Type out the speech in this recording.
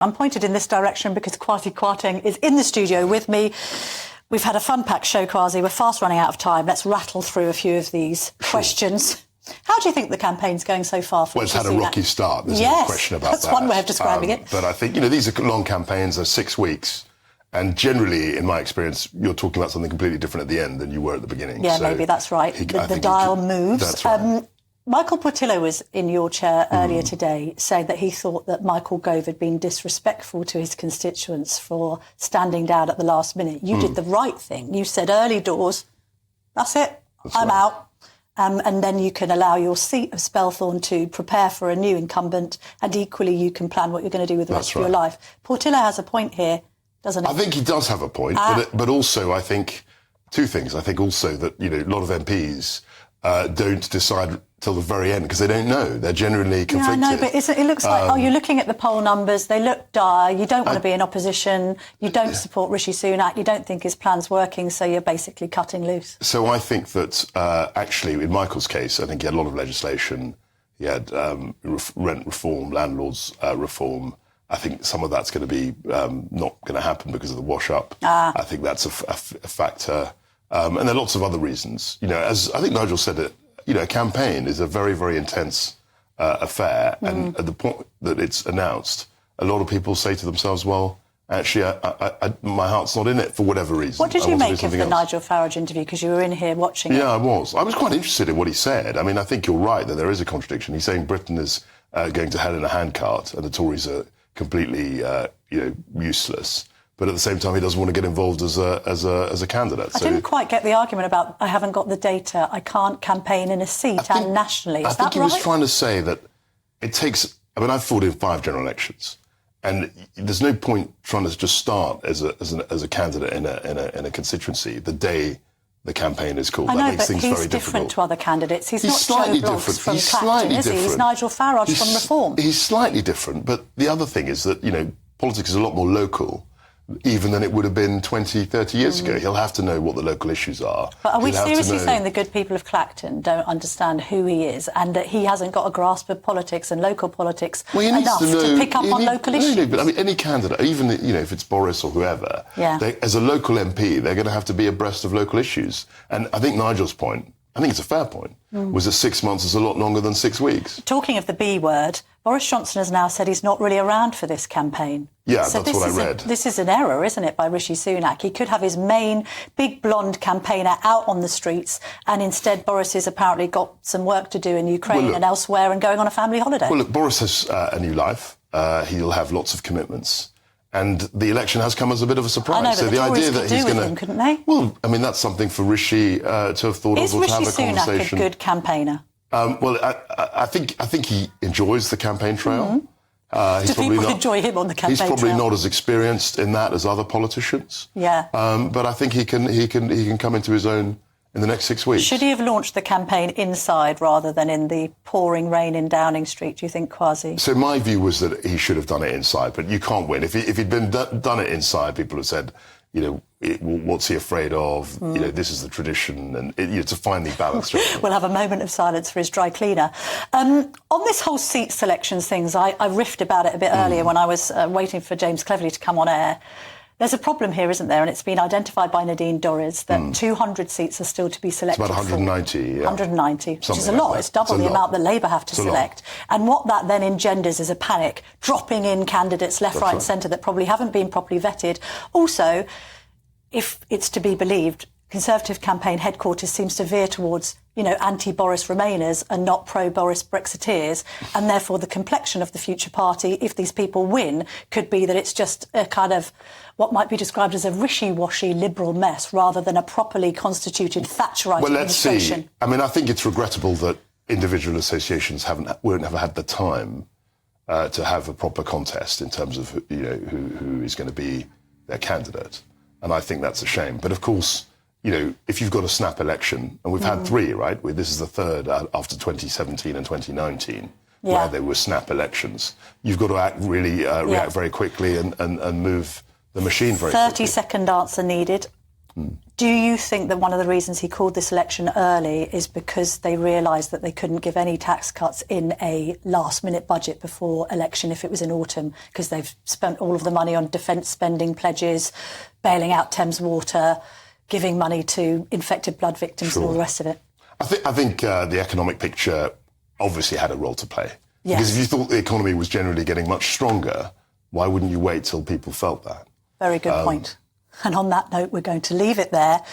I'm pointed in this direction because Kwasi Kwarteng is in the studio with me. We've had a fun-packed show, Kwasi. We're fast running out of time. Let's rattle through a few of these questions. How do you think the campaign's going so far? Well, it's had a rocky start. There's no question about that. That's one way of describing it. But I think, these are long campaigns. They're 6 weeks. And generally, in my experience, you're talking about something completely different at the end than you were at the beginning. Yeah, so maybe that's right. The dial moves. That's right. Michael Portillo was in your chair earlier today saying that he thought that Michael Gove had been disrespectful to his constituents for standing down at the last minute. You did the right thing. You said early doors, that's it, I'm out. And then you can allow your seat of Spelthorne to prepare for a new incumbent, and equally you can plan what you're going to do with the rest of your life. Portillo has a point here, doesn't he? I think he does have a point, but also I think two things. I think also that, a lot of MPs don't decide till the very end because they don't know. They're generally conflicted. Yeah, I know, but it looks like, you're looking at the poll numbers, they look dire, you don't want to be in opposition, you don't support Rishi Sunak, you don't think his plan's working, so you're basically cutting loose. So I think that, actually, in Michael's case, I think he had a lot of legislation. He had rent reform, landlords reform. I think some of that's going to be not going to happen because of the wash-up. I think that's a factor. And there are lots of other reasons. As I think Nigel said it, a campaign is a very, very intense affair. And at the point that it's announced, a lot of people say to themselves, well, actually, my heart's not in it for whatever reason. What did you make of the Nigel Farage interview? Because you were in here watching it. Yeah, I was. I was quite interested in what he said. I mean, I think you're right that there is a contradiction. He's saying Britain is going to hell in a handcart and the Tories are completely, useless. But at the same time, he doesn't want to get involved as a candidate. I didn't quite get the argument about I haven't got the data, I can't campaign in a seat and nationally. Is that right? I think he was trying to say that it takes... I mean, I've fought in 5 general elections, and there's no point trying to just start as a candidate in a constituency the day the campaign is called. I know, that makes but things he's very different difficult. to other candidates. He's not slightly Joe different. Bloggs from He's Clacton, slightly is he? different. He's Nigel Farage from Reform. He's slightly different, but the other thing is that, politics is a lot more local even than it would have been 20, 30 years ago. He'll have to know what the local issues are. But are we seriously saying the good people of Clacton don't understand who he is and that he hasn't got a grasp of politics and local politics enough to pick up on local issues? No, but I mean, any candidate, even, if it's Boris or whoever, as a local MP, they're going to have to be abreast of local issues. And I think Nigel's point, I think it's a fair point, was that 6 months is a lot longer than 6 weeks. Talking of the B word, Boris Johnson has now said he's not really around for this campaign. Yeah, so that's what I read. This is an error, isn't it, by Rishi Sunak? He could have his main big blonde campaigner out on the streets, and instead Boris has apparently got some work to do in Ukraine and elsewhere and going on a family holiday. Well, look, Boris has a new life. He'll have lots of commitments. And the election has come as a bit of a surprise. I know, but so the idea that he's going to, couldn't they? Well, I mean, that's something for Rishi to have thought of, or to have a conversation. Is Rishi Sunak a good campaigner? Well, I think he enjoys the campaign trail. Do people enjoy him on the campaign trail? He's probably not as experienced in that as other politicians. Yeah. But I think he can come into his own in the next 6 weeks. Should he have launched the campaign inside rather than in the pouring rain in Downing Street, do you think, Kwasi? So my view was that he should have done it inside, but you can't win. If he'd been done it inside, people have said, what's he afraid of? This is the tradition, and to find the balance. We'll have a moment of silence for his dry cleaner. On this whole seat selections things, I riffed about it a bit earlier when I was waiting for James Cleverly to come on air. There's a problem here, isn't there? And it's been identified by Nadine Dorries that 200 seats are still to be selected. It's about 190, 190, which is a lot. It's double the amount that Labour have to select. And what that then engenders is a panic, dropping in candidates left, right and centre that probably haven't been properly vetted. Also, if it's to be believed, Conservative campaign headquarters seems to veer towards, anti-Boris Remainers and not pro-Boris Brexiteers, and therefore the complexion of the future party, if these people win, could be that it's just a kind of what might be described as a wishy-washy liberal mess rather than a properly constituted Thatcherite administration. Let's see. I mean, I think it's regrettable that individual associations won't have had the time to have a proper contest in terms of who is going to be their candidate, and I think that's a shame. But of course, if you've got a snap election, and we've had 3, right? This is the 3rd after 2017 and 2019, where there were snap elections. You've got to react very quickly and move the machine very quickly. 30-second answer needed. Do you think that one of the reasons he called this election early is because they realised that they couldn't give any tax cuts in a last-minute budget before election if it was in autumn, because they've spent all of the money on defence spending pledges, bailing out Thames Water, giving money to infected blood victims and all the rest of it? I think the economic picture obviously had a role to play. Yes. Because if you thought the economy was generally getting much stronger, why wouldn't you wait till people felt that? Very good point. And on that note, we're going to leave it there.